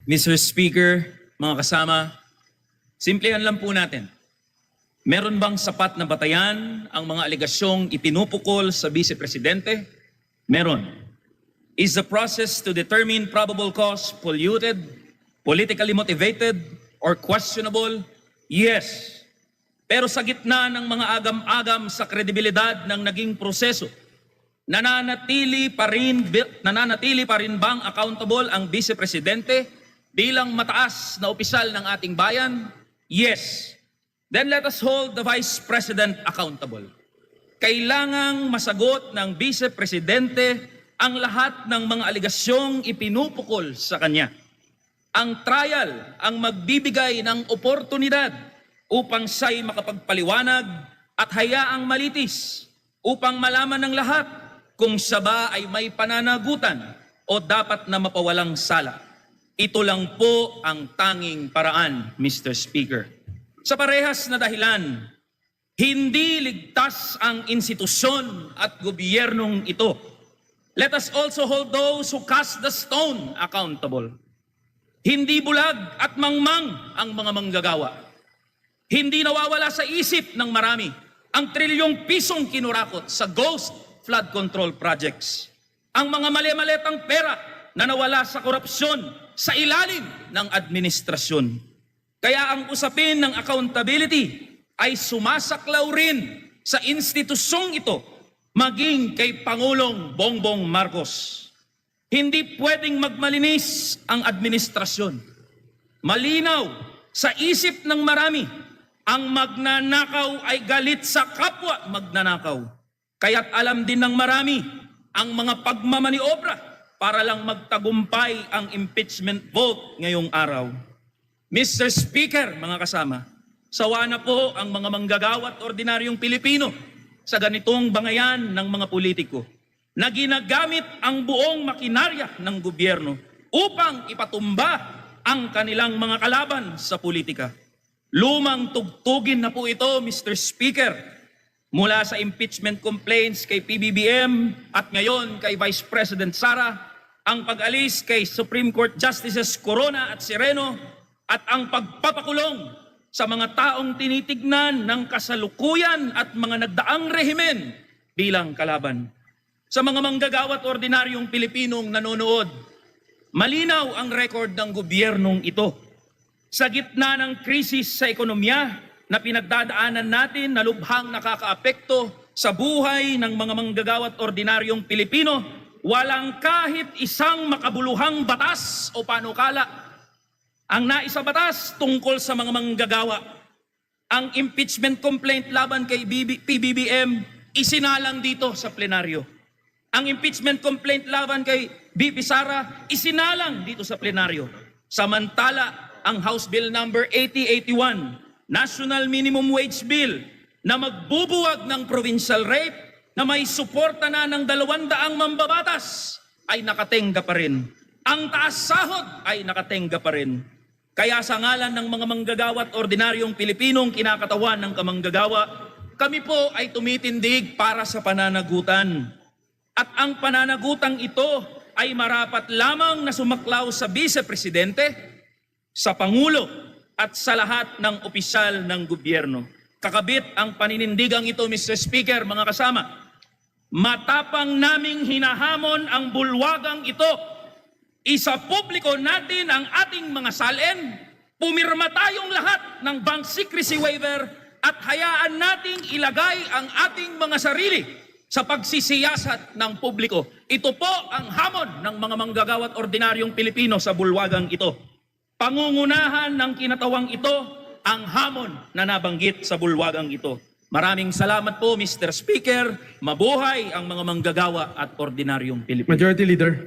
Mr. Speaker, mga kasama, simplihan lang po natin. Meron bang sapat na batayan ang mga alegasyong ipinupukol sa Vice Presidente? Meron. Is the process to determine probable cause polluted, politically motivated, or questionable? Yes. Pero sa gitna ng mga agam-agam sa kredibilidad ng naging proseso, nananatili pa rin bang accountable ang Vice Presidente bilang mataas na opisyal ng ating bayan? Yes. Then let us hold the Vice President accountable. Kailangang masagot ng Vice Presidente ang lahat ng mga aligasyong ipinupukol sa kanya. Ang trial ang magbibigay ng oportunidad upang siya'y makapagpaliwanag at hayaang malitis upang malaman ng lahat kung siya ba ay may pananagutan o dapat na mapawalang sala. Ito lang po ang tanging paraan, Mr. Speaker. Sa parehas na dahilan, hindi ligtas ang institusyon at gobyernong ito. Let us also hold those who cast the stone accountable. Hindi bulag at mangmang ang mga manggagawa. Hindi nawawala sa isip ng marami ang trilyong pisong kinurakot sa ghost flood control projects. Ang mga mali-maletang pera na nawala sa korupsyon sa ilalim ng administrasyon. Kaya ang usapin ng accountability ay sumasaklaw rin sa institusyong ito, maging kay Pangulong Bongbong Marcos. Hindi pwedeng magmalinis ang administrasyon. Malinaw sa isip ng marami, ang magnanakaw ay galit sa kapwa magnanakaw. Kaya't alam din ng marami ang mga pagmamaniobra para lang magtagumpay ang impeachment vote ngayong araw. Mr. Speaker, mga kasama, sawa na po ang mga manggagawa at ordinaryong Pilipino sa ganitong bangayan ng mga politiko na ginagamit ang buong makinarya ng gobyerno upang ipatumba ang kanilang mga kalaban sa politika. Lumang tugtugin na po ito, Mr. Speaker, mula sa impeachment complaints kay PBBM at ngayon kay Vice President Sara, ang pag-alis kay Supreme Court Justices Corona at Sereno, at ang pagpapakulong sa mga taong tinitignan ng kasalukuyan at mga nagdaang rehimen bilang kalaban. Sa mga manggagawa at ordinaryong Pilipinong nanonood, malinaw ang record ng gobyernong ito. Sa gitna ng krisis sa ekonomiya na pinagdadaanan natin na lubhang nakakaapekto sa buhay ng mga manggagawa at ordinaryong Pilipino, walang kahit isang makabuluhang batas o panukala ang naisabatas tungkol sa mga manggagawa. Ang impeachment complaint laban kay PBBM isinalang dito sa plenaryo. Ang impeachment complaint laban kay BP Sara isinalang dito sa plenaryo. Samantala, ang House Bill number 8081, National Minimum Wage Bill, na magbubuwag ng provincial rate na may suporta na ng 200 mambabatas ay nakatenga pa rin. Ang taas sahod ay nakatenga pa rin. Kaya sa ngalan ng mga manggagawa at ordinaryong Pilipinong kinakatawan ng kamanggagawa, kami po ay tumitindig para sa pananagutan. At ang pananagutang ito ay marapat lamang na sumaklaw sa Vice Presidente, sa Pangulo at sa lahat ng opisyal ng gobyerno. Kakabit ang paninindigang ito, Mr. Speaker, mga kasama. Matapang naming hinahamon ang bulwagang ito. Isa publiko natin ang ating mga salin, pumirma tayong lahat ng bank secrecy waiver at hayaan nating ilagay ang ating mga sarili sa pagsisiyasat ng publiko. Ito po ang hamon ng mga manggagawa at ordinaryong Pilipino sa bulwagang ito. Pangungunahan ng kinatawang ito ang hamon na nabanggit sa bulwagang ito. Maraming salamat po, Mr. Speaker. Mabuhay ang mga manggagawa at ordinaryong Pilipino. Majority Leader.